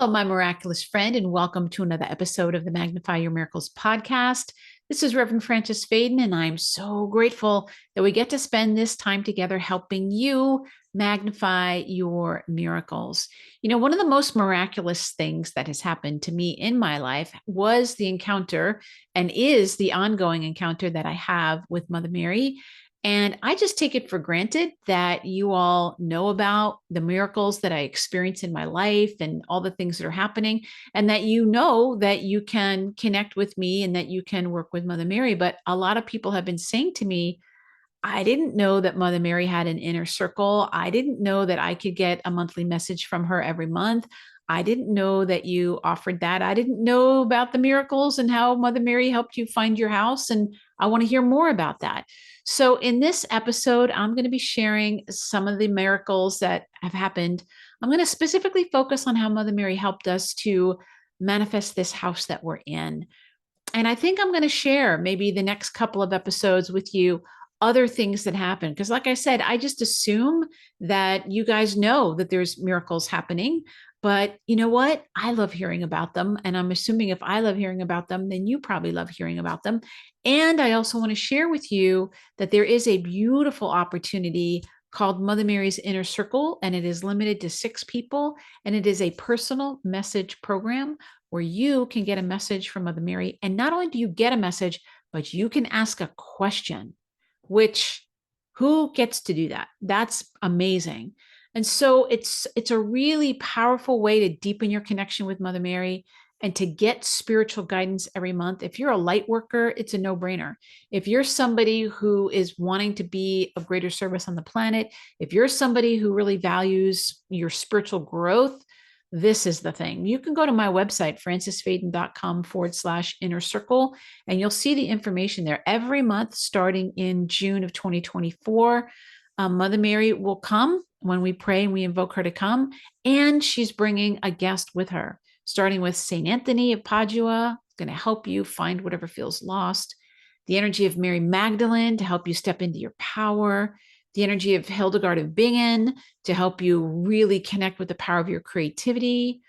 Hello, my miraculous friend, and welcome to another episode of the Magnify Your Miracles podcast. This is Reverend Frances Faden, and I'm so grateful that we get to spend this time together helping you magnify your miracles. You know, one of the most miraculous things that has happened to me in my life was the encounter and is the ongoing encounter that I have with Mother Mary. And I just take it for granted that you all know about the miracles that I experience in my life and all the things that are happening, and that you know that you can connect with me and that you can work with Mother Mary. But a lot of people have been saying to me, I didn't know that Mother Mary had an inner circle. I didn't know that I could get a monthly message from her every month. I didn't know that you offered that. I didn't know about the miracles and how Mother Mary helped you find your house. And I want to hear more about that. So, in this episode, I'm going to be sharing some of the miracles that have happened. I'm going to specifically focus on how Mother Mary helped us to manifest this house that we're in. And I think I'm going to share maybe the next couple of episodes with you other things that happen. Because, like I said, I just assume that you guys know that there's miracles happening. But you know what? I love hearing about them. And I'm assuming if I love hearing about them, then you probably love hearing about them. And I also want to share with you that there is a beautiful opportunity called Mother Mary's Inner Circle, and it is limited to 6 people. And it is a personal message program where you can get a message from Mother Mary. And not only do you get a message, but you can ask a question, which who gets to do that? That's amazing. And so it's a really powerful way to deepen your connection with Mother Mary and to get spiritual guidance every month. If you're a light worker, it's a no-brainer. If you're somebody who is wanting to be of greater service on the planet, if you're somebody who really values your spiritual growth, this is the thing. You can go to my website, francesfaden.com/inner circle, and you'll see the information there every month starting in June of 2024. Mother Mary will come when we pray and we invoke her to come, and she's bringing a guest with her, starting with St. Anthony of Padua, going to help you find whatever feels lost. The energy of Mary Magdalene to help you step into your power. The energy of Hildegard of Bingen to help you really connect with the power of your creativity.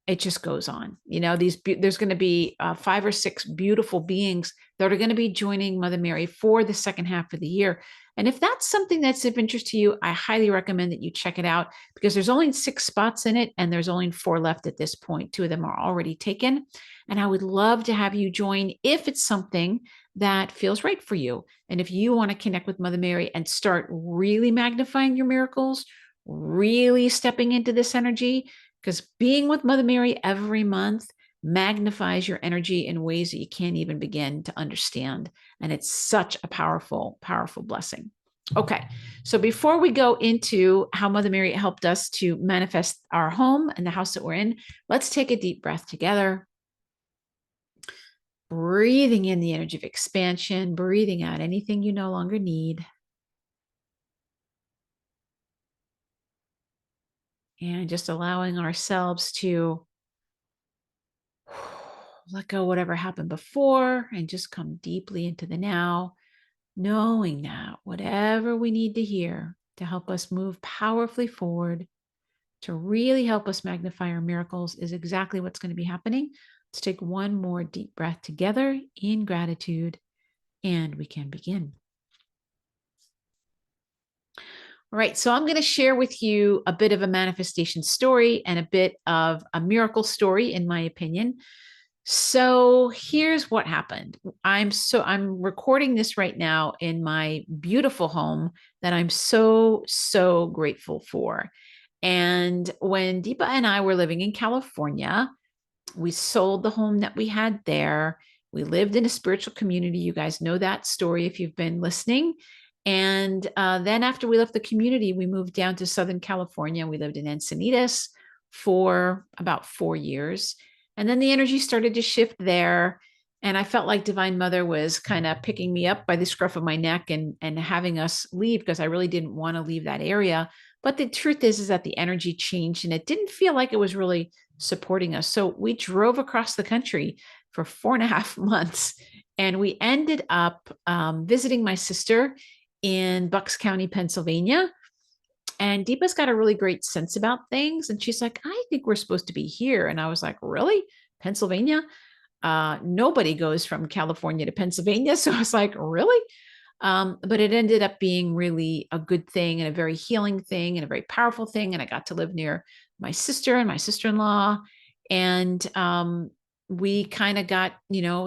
It just goes on. You know, there's going to be 5 or 6 beautiful beings that are going to be joining Mother Mary for the second half of the year. And if that's something that's of interest to you, I highly recommend that you check it out because there's only 6 spots in it and there's only 4 left at this point. 2 of them are already taken. And I would love to have you join if it's something that feels right for you. And if you want to connect with Mother Mary and start really magnifying your miracles, really stepping into this energy, because being with Mother Mary every month magnifies your energy in ways that you can't even begin to understand. And it's such a powerful, powerful blessing. Okay, so before we go into how Mother Mary helped us to manifest our home and the house that we're in, let's take a deep breath together. Breathing in the energy of expansion, breathing out anything you no longer need. And just allowing ourselves to let go whatever happened before and just come deeply into the now, knowing that whatever we need to hear to help us move powerfully forward, to really help us magnify our miracles is exactly what's going to be happening. Let's take one more deep breath together in gratitude, and we can begin. All right, so I'm going to share with you a bit of a manifestation story and a bit of a miracle story, in my opinion. So here's what happened. I'm recording this right now in my beautiful home that I'm so grateful for. And when Deepa and I were living in California, we sold the home that we had there. We lived in a spiritual community. You guys know that story if you've been listening. And then after we left the community, we moved down to Southern California. We lived in Encinitas for about 4 years. And then the energy started to shift there. And I felt like Divine Mother was kind of picking me up by the scruff of my neck and having us leave because I really didn't want to leave that area. But the truth is that the energy changed and it didn't feel like it was really supporting us. So we drove across the country for 4.5 months and we ended up visiting my sister in Bucks County, Pennsylvania. And Deepa's got a really great sense about things. And she's like, I think we're supposed to be here. And I was like, really? Pennsylvania? Nobody goes from California to Pennsylvania. So I was like, really? But it ended up being really a good thing and a very healing thing and a very powerful thing. And I got to live near my sister and my sister-in-law. And we kind of got,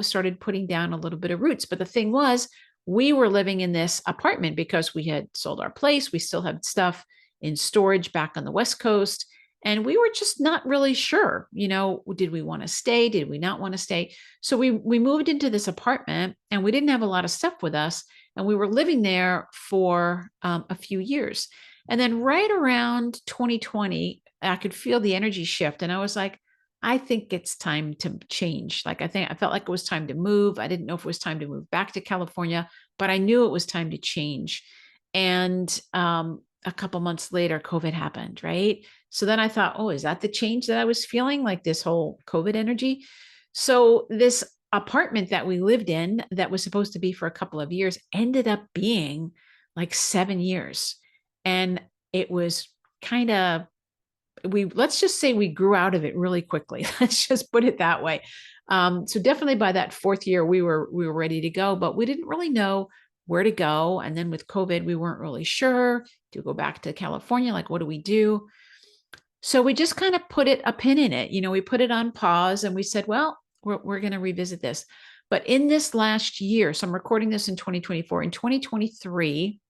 started putting down a little bit of roots. But the thing was, we were living in this apartment because we had sold our place. We still had stuff in storage back on the West Coast. And we were just not really sure, did we want to stay? Did we not want to stay? So we moved into this apartment and we didn't have a lot of stuff with us. And we were living there for a few years. And then right around 2020, I could feel the energy shift. And I was like, I think it's time to change. Like, I felt like it was time to move. I didn't know if it was time to move back to California, but I knew it was time to change. And a couple months later, COVID happened, right? So then I thought, oh, is that the change that I was feeling? Like this whole COVID energy? So this apartment that we lived in that was supposed to be for a couple of years ended up being like 7 years. And it was kind of, let's just say we grew out of it really quickly. Let's just put it that way. So definitely by that 4th year, we were ready to go, but we didn't really know where to go. And then with COVID, we weren't really sure to go back to California. Like, what do we do? So we just kind of put a pin in it. We put it on pause and we said, well, we're going to revisit this. But in this last year, so I'm recording this in 2024, in 2023,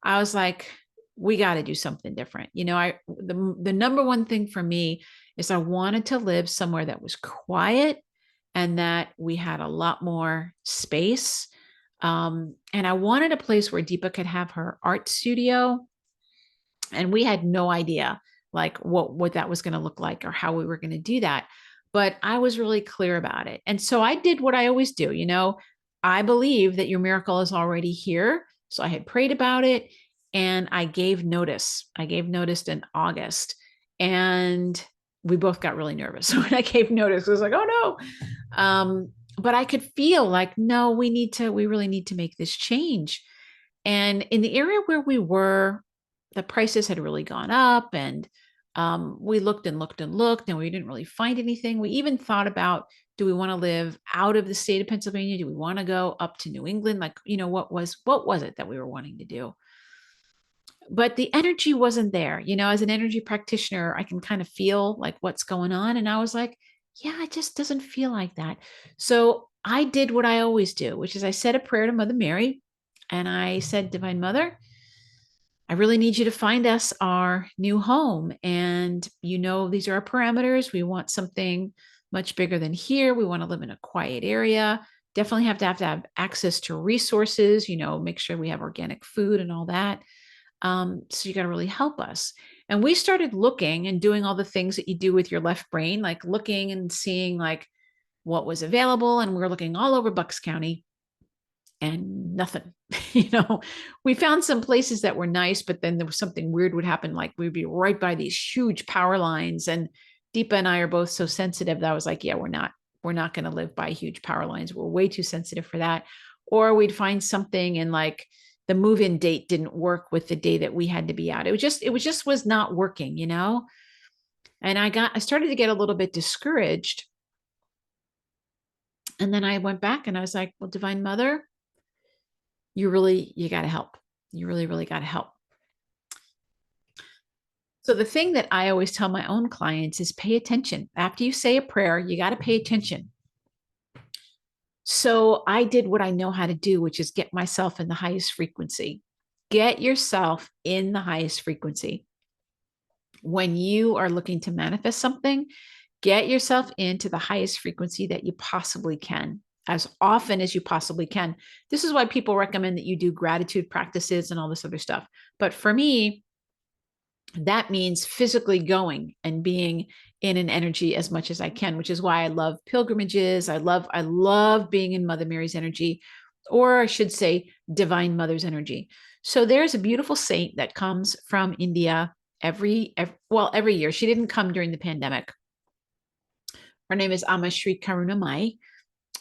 I was like, we got to do something different. The number one thing for me is I wanted to live somewhere that was quiet and that we had a lot more space. And I wanted a place where Deepa could have her art studio. And we had no idea like what that was going to look like or how we were going to do that. But I was really clear about it. And so I did what I always do. I believe that your miracle is already here. So I had prayed about it and I gave notice. I gave notice in August and we both got really nervous. So when I gave notice, I was like, oh no. But I could feel like, no, we really need to make this change. And in the area where we were, the prices had really gone up and we looked and looked and looked and we didn't really find anything. We even thought about, do we want to live out of the state of Pennsylvania? Do we want to go up to New England? Like, what was it that we were wanting to do? But the energy wasn't there. As an energy practitioner, I can kind of feel like what's going on. And I was like, yeah, it just doesn't feel like that. So I did what I always do, which is I said a prayer to Mother Mary and I said, Divine Mother, I really need you to find us our new home. And these are our parameters. We want something much bigger than here. We want to live in a quiet area. Definitely have to have access to resources, make sure we have organic food and all that. So you got to really help us. And we started looking and doing all the things that you do with your left brain, like looking and seeing like what was available. And we were looking all over Bucks County and nothing. We found some places that were nice, but then there was something weird would happen. Like we'd be right by these huge power lines. And Deepa and I are both so sensitive that I was like, yeah, we're not going to live by huge power lines. We're way too sensitive for that. Or we'd find something and like the move-in date didn't work with the day that we had to be out. It was not working, And I started to get a little bit discouraged. And then I went back and I was like, well, Divine Mother, you got to help. You really, really got to help. So the thing that I always tell my own clients is pay attention. After you say a prayer, you got to pay attention. So I did what I know how to do, which is get myself in the highest frequency. Get yourself in the highest frequency. When you are looking to manifest something, get yourself into the highest frequency that you possibly can, as often as you possibly can. This is why people recommend that you do gratitude practices and all this other stuff. But for me, that means physically going and being in an energy as much as I can, which is why I love pilgrimages. I love being in Mother Mary's energy, or I should say Divine Mother's energy. So there's a beautiful saint that comes from India every year. She didn't come during the pandemic. Her name is Amma Shri Karunamai,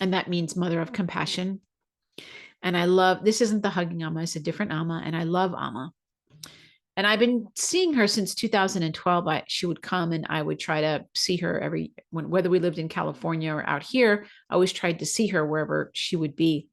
and that means Mother of Compassion. And this isn't the hugging Amma, it's a different Amma, and I love Amma. And I've been seeing her since 2012. She would come and I would try to see her whether we lived in California or out here, I always tried to see her wherever she would be.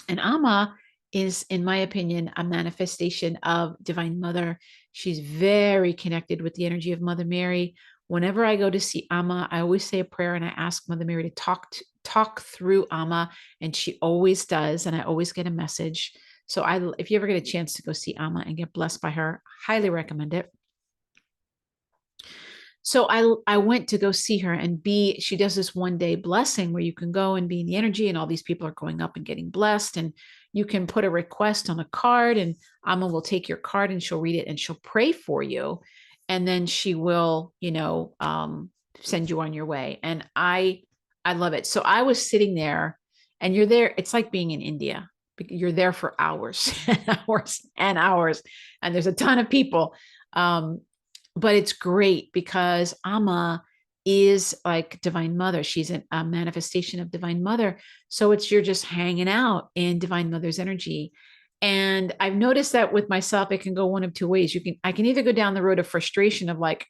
And Amma is, in my opinion, a manifestation of Divine Mother. She's very connected with the energy of Mother Mary. Whenever I go to see Amma, I always say a prayer and I ask Mother Mary to talk through Amma, and she always does, and I always get a message. So if you ever get a chance to go see Amma and get blessed by her, highly recommend it. So I went to go see her, and she does this 1-day blessing where you can go and be in the energy, and all these people are going up and getting blessed, and you can put a request on a card, and Amma will take your card and she'll read it and she'll pray for you, and then she will, send you on your way. And I love it. So I was sitting there, and you're there. It's like being in India. You're there for hours and hours and hours, and there's a ton of people. But it's great because Amma is like Divine Mother. She's a manifestation of Divine Mother. So you're just hanging out in Divine Mother's energy. And I've noticed that with myself, it can go one of two ways. I can either go down the road of frustration of like,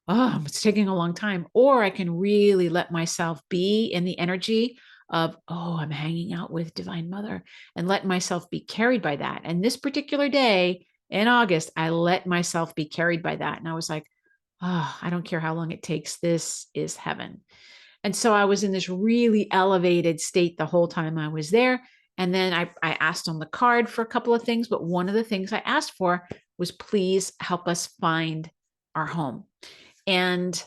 oh, it's taking a long time, or I can really let myself be in the energy of, oh, I'm hanging out with Divine Mother, and let myself be carried by that. And this particular day, in August, I let myself be carried by that. And I was like, oh, I don't care how long it takes. This is heaven. And so I was in this really elevated state the whole time I was there. And then I asked on the card for a couple of things, but one of the things I asked for was, please help us find our home. And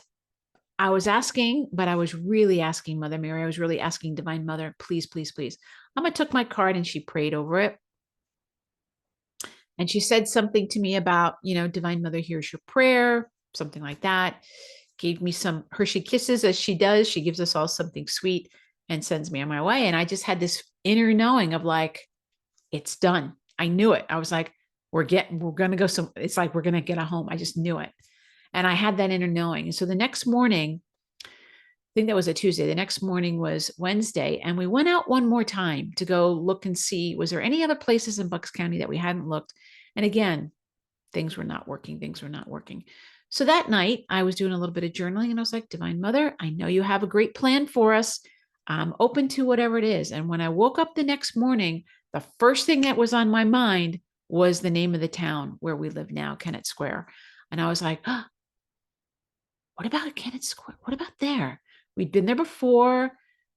I was asking, but I was really asking Mother Mary. I was really asking Divine Mother, please, please, please. Amma took my card and she prayed over it. And she said something to me about, Divine Mother hears your prayer, something like that. Gave me some Hershey kisses, as she does. She gives us all something sweet and sends me on my way. And I just had this inner knowing of like, it's done. I knew it. I was like, we're going to go it's like, we're going to get a home. I just knew it. And I had that inner knowing. And so the next morning, I think that was a Tuesday. The next morning was Wednesday. And we went out one more time to go look and see, was there any other places in Bucks County that we hadn't looked? And again, things were not working. So that night I was doing a little bit of journaling, and I was like, Divine Mother, I know you have a great plan for us. I'm open to whatever it is. And when I woke up the next morning, the first thing that was on my mind was the name of the town where we live now, Kennett Square. And I was like, oh, what about Kennett Square? What about there? We'd been there before.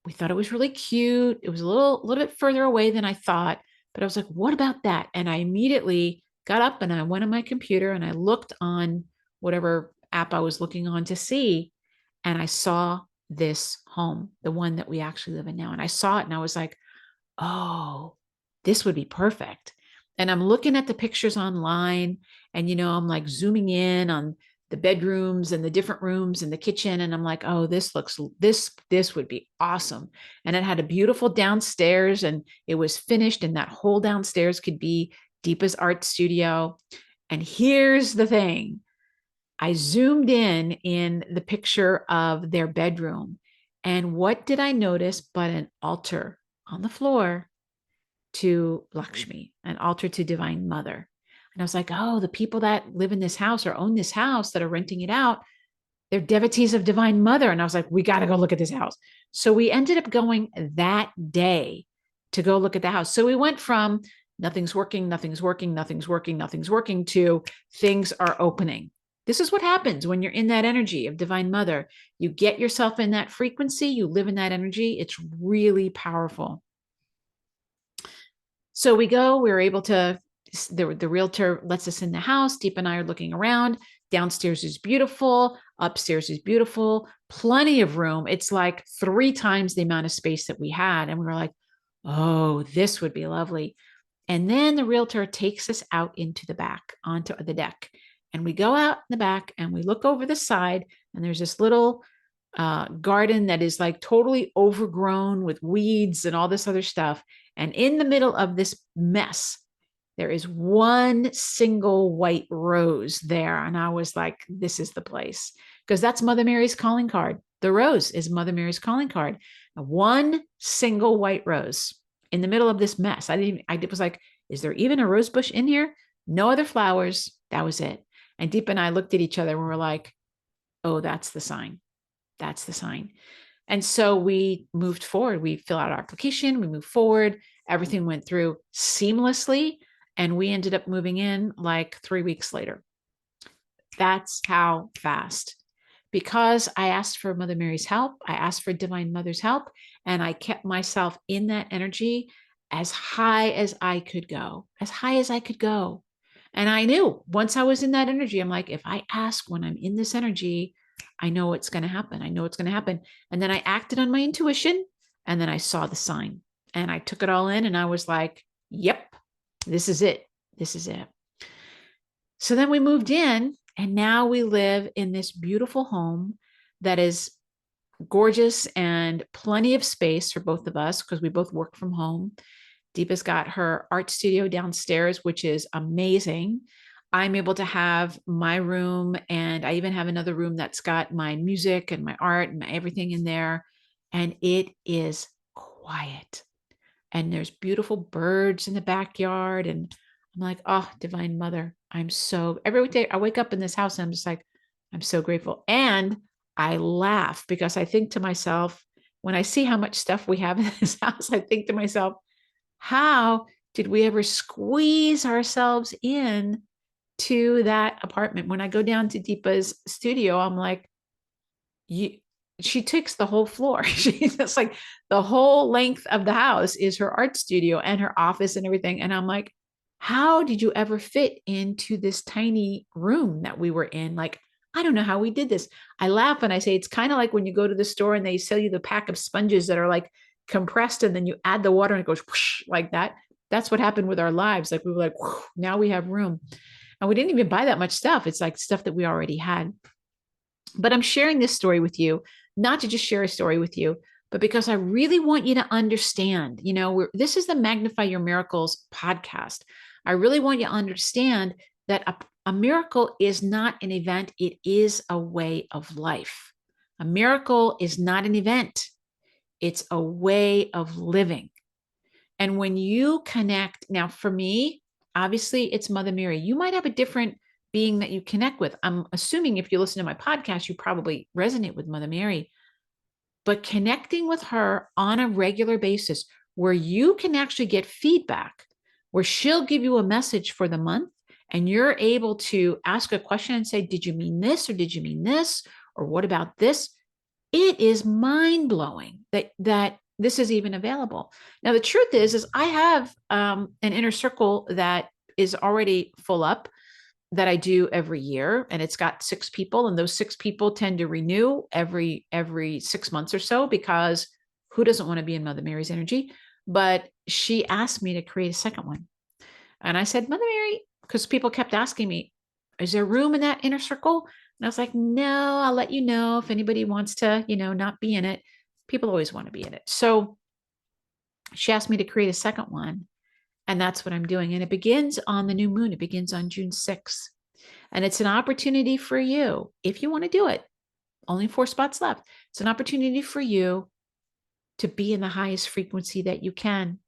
We thought it was really cute. It was a little bit further away than I thought, but I was like, what about that? And I immediately got up and I went on my computer and I looked on whatever app I was looking on to see, and I saw this home, the one that we actually live in now. And I saw it and I was like, oh, this would be perfect. And I'm looking at the pictures online, and, I'm like zooming in on the bedrooms and the different rooms and the kitchen. And I'm like, oh, this would be awesome. And it had a beautiful downstairs, and it was finished, and that whole downstairs could be Deepa's art studio. And here's the thing. I zoomed in the picture of their bedroom. And what did I notice but an altar on the floor to Lakshmi, an altar to Divine Mother. And I was like, oh, the people that live in this house or own this house that are renting it out, they're devotees of Divine Mother. And I was like, we got to go look at this house. So we ended up going that day to go look at the house. So we went from nothing's working to things are opening. This is what happens when you're in that energy of Divine Mother. You get yourself in that frequency, you live in that energy. It's really powerful. So we were able to, the realtor lets us in the house. Deepa and I are looking around. Downstairs is beautiful. Upstairs is beautiful. Plenty of room. It's like 3 times the amount of space that we had. And we were like, oh, this would be lovely. And then the realtor takes us out into the back, onto the deck. And we go out in the back and we look over the side, and there's this little garden that is like totally overgrown with weeds and all this other stuff. And in the middle of this mess, there is one single white rose there. And I was like, this is the place, because that's Mother Mary's calling card. The rose is Mother Mary's calling card. One single white rose in the middle of this mess. I was like, is there even a rose bush in here? No other flowers. That was it. And Deepa and I looked at each other and we were like, oh, that's the sign. That's the sign. And so we moved forward. We fill out our application, we moved forward. Everything went through seamlessly. And we ended up moving in like 3 weeks later. That's how fast. Because I asked for Mother Mary's help, I asked for Divine Mother's help, and I kept myself in that energy as high as I could go, as high as I could go. And I knew once I was in that energy, I'm like, if I ask when I'm in this energy, I know what's going to happen. I know what's going to happen. And then I acted on my intuition, and then I saw the sign, and I took it all in, and I was like, yep, this is it. This is it. So then we moved in, and now we live in this beautiful home that is gorgeous and plenty of space for both of us because we both work from home. Deepa's got her art studio downstairs, which is amazing. I'm able to have my room, and I even have another room that's got my music and my art and everything in there. And it is quiet. And there's beautiful birds in the backyard. And I'm like, oh, Divine Mother, every day I wake up in this house and I'm just like, I'm so grateful. And I laugh because I think to myself, when I see how much stuff we have in this house, I think to myself, how did we ever squeeze ourselves in to that apartment? When I go down to Deepa's studio, I'm like, she takes the whole floor. It's like the whole length of the house is her art studio and her office and everything. And I'm like, how did you ever fit into this tiny room that we were in? Like, I don't know how we did this. I laugh and I say, it's kind of like when you go to the store and they sell you the pack of sponges that are like compressed and then you add the water and it goes whoosh, like that. That's what happened with our lives. Like we were like, now we have room. And we didn't even buy that much stuff. It's like stuff that we already had. But I'm sharing this story with you, not to just share a story with you, but because I really want you to understand, this is the Magnify Your Miracles podcast. I really want you to understand that a miracle is not an event. It is a way of life. A miracle is not an event. It's a way of living. And when you connect, now for me, obviously it's Mother Mary. You might have a different being that you connect with. I'm assuming if you listen to my podcast, you probably resonate with Mother Mary. But connecting with her on a regular basis where you can actually get feedback, where she'll give you a message for the month and you're able to ask a question and say, did you mean this or did you mean this? Or what about this? It is mind-blowing that this is even available. Now, the truth is I have an inner circle that is already full up that I do every year, and it's got 6 people, and those 6 people tend to renew every 6 months or so, because who doesn't want to be in Mother Mary's energy? But she asked me to create a second one. And I said, Mother Mary, because people kept asking me, is there room in that inner circle? And I was like, no, I'll let you know if anybody wants to, not be in it. People always want to be in it. So she asked me to create a second one. And that's what I'm doing. And it begins on the new moon. It begins on June 6th. And it's an opportunity for you, if you want to do it, only 4 spots left. It's an opportunity for you to be in the highest frequency that you can,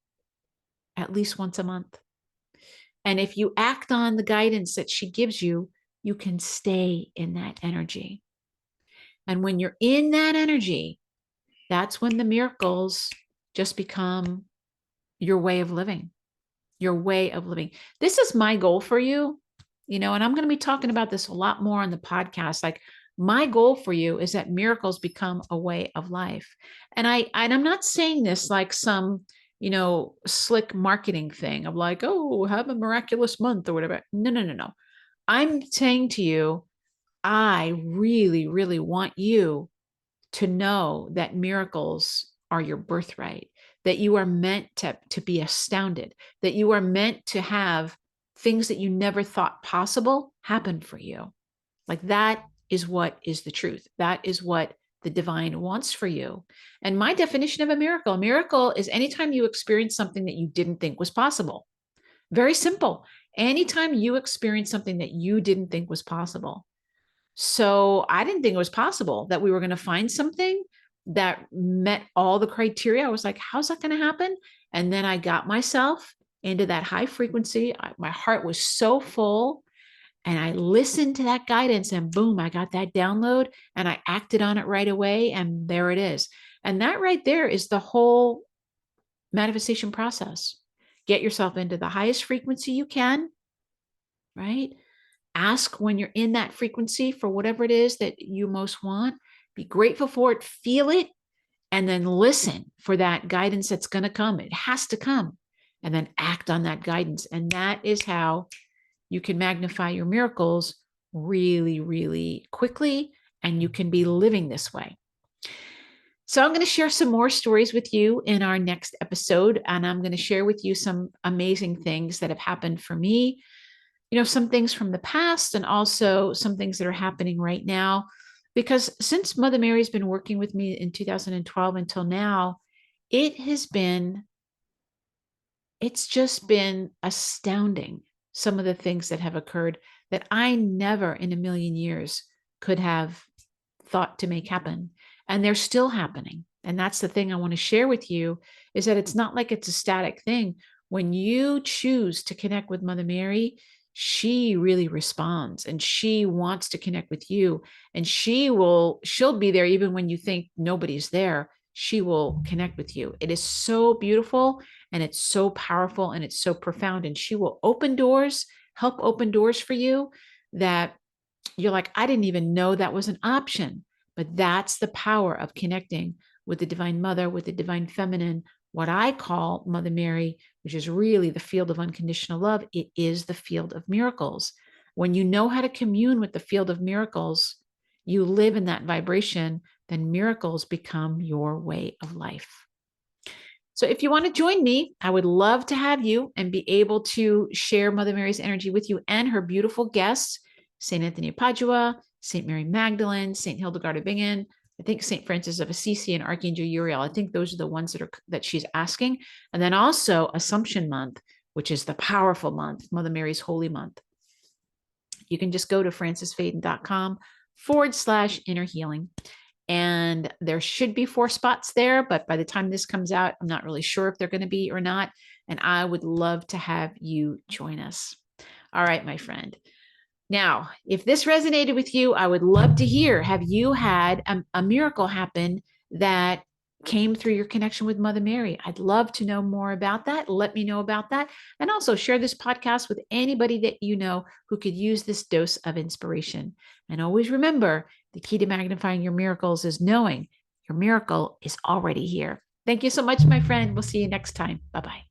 at least once a month. And if you act on the guidance that she gives you, you can stay in that energy. And when you're in that energy, that's when the miracles just become your way of living. Your way of living. This is my goal for you, and I'm going to be talking about this a lot more on the podcast. Like, my goal for you is that miracles become a way of life. And I'm not saying this like some, slick marketing thing of like, oh, have a miraculous month or whatever. No. I'm saying to you, I really, really want you to know that miracles are your birthright, that you are meant to be astounded, that you are meant to have things that you never thought possible happen for you. Like, that is what is the truth. That is what the divine wants for you. And my definition of a miracle is anytime you experience something that you didn't think was possible. Very simple. Anytime you experience something that you didn't think was possible. So I didn't think it was possible that we were going to find something that met all the criteria. I was like, how's that going to happen? And then I got myself into that high frequency. My heart was so full, and I listened to that guidance, and boom, I got that download, and I acted on it right away. And there it is. And that right there is the whole manifestation process. Get yourself into the highest frequency you can, right? Ask when you're in that frequency for whatever it is that you most want. Be grateful for it, feel it, and then listen for that guidance that's going to come. It has to come. And then act on that guidance. And that is how you can magnify your miracles really, really quickly. And you can be living this way. So I'm going to share some more stories with you in our next episode. And I'm going to share with you some amazing things that have happened for me. Some things from the past and also some things that are happening right now. Because since Mother Mary's been working with me in 2012 until now, it's just been astounding, some of the things that have occurred that I never in a million years could have thought to make happen. And they're still happening. And that's the thing I want to share with you, is that it's not like it's a static thing. When you choose to connect with Mother Mary, she really responds, and she wants to connect with you, and she'll be there even when you think nobody's there. She will connect with you. It is so beautiful, and it's so powerful, and it's so profound, and she will help open doors for you that you're like, I didn't even know that was an option. But that's the power of connecting with the Divine Mother, with the Divine Feminine, what I call Mother Mary, which is really the field of unconditional love. It is the field of miracles. When you know how to commune with the field of miracles, you live in that vibration, then miracles become your way of life. So if you want to join me, I would love to have you and be able to share Mother Mary's energy with you and her beautiful guests, St. Anthony of Padua, St. Mary Magdalene, St. Hildegard of Bingen, I think St. Francis of Assisi, and Archangel Uriel. I think those are the ones that she's asking. And then also Assumption Month, which is the powerful month, Mother Mary's Holy Month. You can just go to francisfaden.com/inner healing. And there should be 4 spots there, but by the time this comes out, I'm not really sure if they're going to be or not. And I would love to have you join us. All right, my friend. Now, if this resonated with you, I would love to hear, have you had a miracle happen that came through your connection with Mother Mary? I'd love to know more about that. Let me know about that. And also share this podcast with anybody that you know who could use this dose of inspiration. And always remember, the key to magnifying your miracles is knowing your miracle is already here. Thank you so much, my friend. We'll see you next time. Bye-bye.